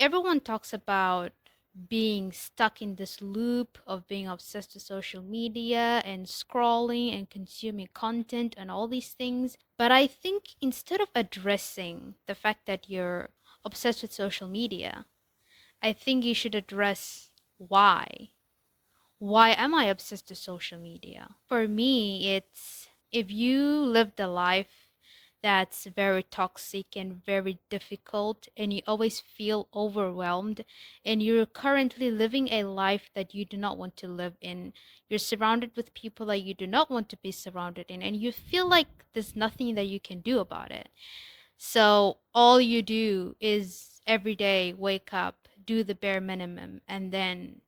everyone talks about being stuck in this loop of being obsessed with social media and scrolling and consuming content and all these things. But I think instead of addressing the fact that you're obsessed with social media, I think you should address why. Why am I obsessed with social media? For me, it's if you lived a life that's very toxic and very difficult, and you always feel overwhelmed, and you're currently living a life that you do not want to live in, you're surrounded with people that you do not want to be surrounded in, and you feel like there's nothing that you can do about it. So all you do is every day wake up, do the bare minimum, and then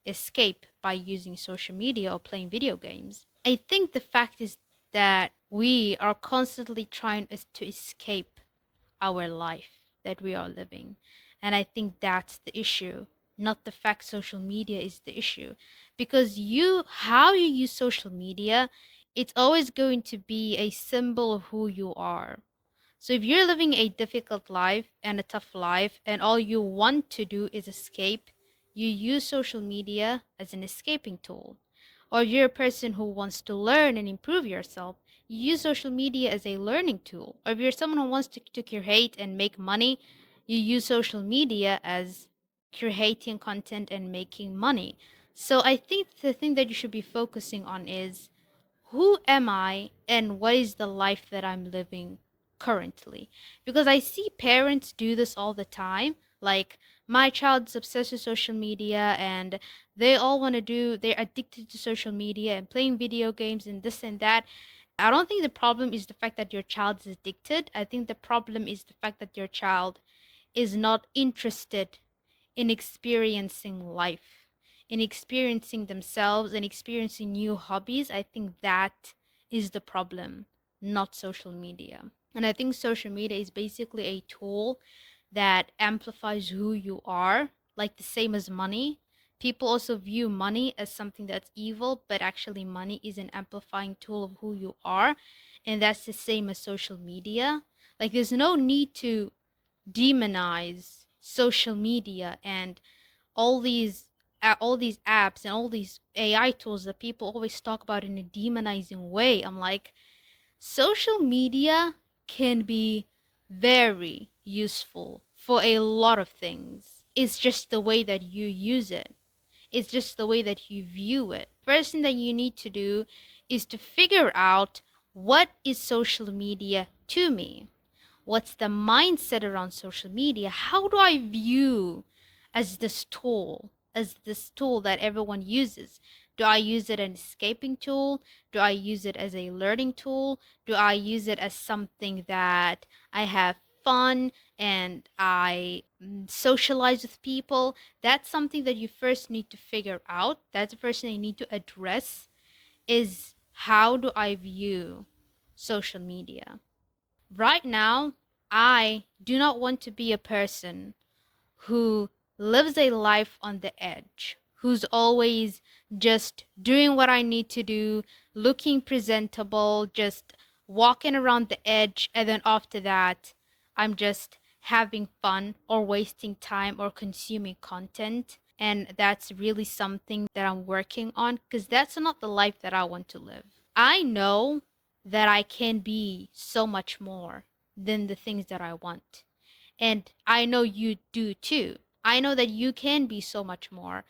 escape by using social media or playing video games. I think the fact is that we are constantly trying to escape our life that we are living. And I think that's the issue, not the fact social media is the issue. Because how you use social media, it's always going to be a symbol of who you are. So if you're living a difficult life and a tough life and all you want to do is escape, you use social media as an escaping tool. Or if you're a person who wants to learn and improve yourself, you use social media as a learning tool. Or if you're someone who wants to create and make money, you use social media as creating content and making money. So I think the thing that you should be focusing on is who am I and what is the life that I'm living currently? Because I see parents do this all the time. Like, my child's obsessed with social media and they all want to do, they're addicted to social media and playing video games and this and that. I don't think the problem is the fact that your child is addicted. I think the problem is the fact that your child is not interested in experiencing life, in experiencing themselves, and experiencing new hobbies. I think that is the problem, not social media. And I think social media is basically a tool that amplifies who you are, like the same as money. People also view money as something that's evil, but actually, money is an amplifying tool of who you are. And that's the same as social media. Like, there's no need to demonize social media and all these apps and all these AI tools that people always talk about in a demonizing way. I'm like, social media can be very useful for a lot of things. It's just the way that you use it. It's just the way that you view it. First thing that you need to do is to figure out what is social media to me. What's the mindset around social media? How do I view as this tool that everyone uses? Do I use it as an escaping tool? Do I use it as a learning tool? Do I use it as something that I have fun and I socialize with people? That's something that you first need to figure out. That's the first thing you need to address is how do I view social media? Right now, I do not want to be a person who lives a life on the edge, who's always just doing what I need to do, looking presentable, just walking around the edge, and then after that, I'm just having fun or wasting time or consuming content. And that's really something that I'm working on because that's not the life that I want to live. I know that I can be so much more than the things that I want. And I know you do too. I know that you can be so much more.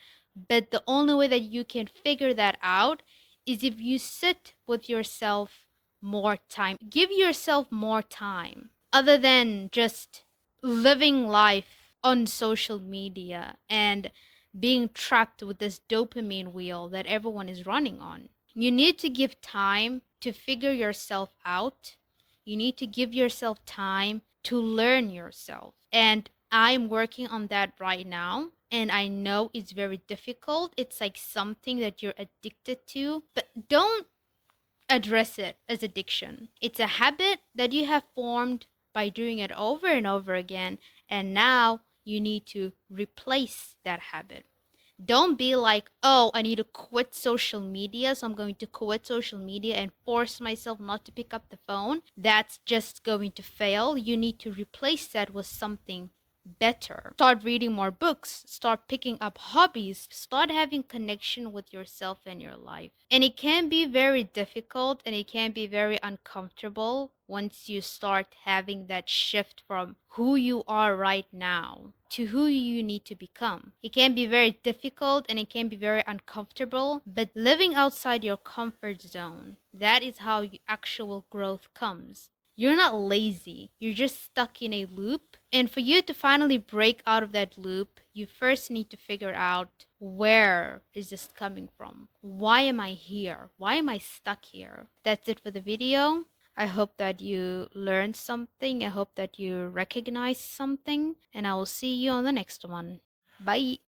But the only way that you can figure that out is if you sit with yourself more time. Give yourself more time other than just living life on social media and being trapped with this dopamine wheel that everyone is running on. You need to give time to figure yourself out. You need to give yourself time to learn yourself. And I'm working on that right now. And I know it's very difficult. It's like something that you're addicted to, but don't address it as addiction. It's a habit that you have formed by doing it over and over again. And now you need to replace that habit. Don't be like, oh, I need to quit social media, so I'm going to quit social media and force myself not to pick up the phone. That's just going to fail. You need to replace that with something better. Start reading more books, start picking up hobbies, start having connection with yourself and your life. And it can be very difficult and it can be very uncomfortable once you start having that shift from who you are right now to who you need to become. It can be very difficult and it can be very uncomfortable, but living outside your comfort zone, that is how actual growth comes. You're not lazy, you're just stuck in a loop. And for you to finally break out of that loop, you first need to figure out, where is this coming from? Why am I here? Why am I stuck here? That's it for the video. I hope that you learned something. I hope that you recognize something. And I will see you on the next one. Bye.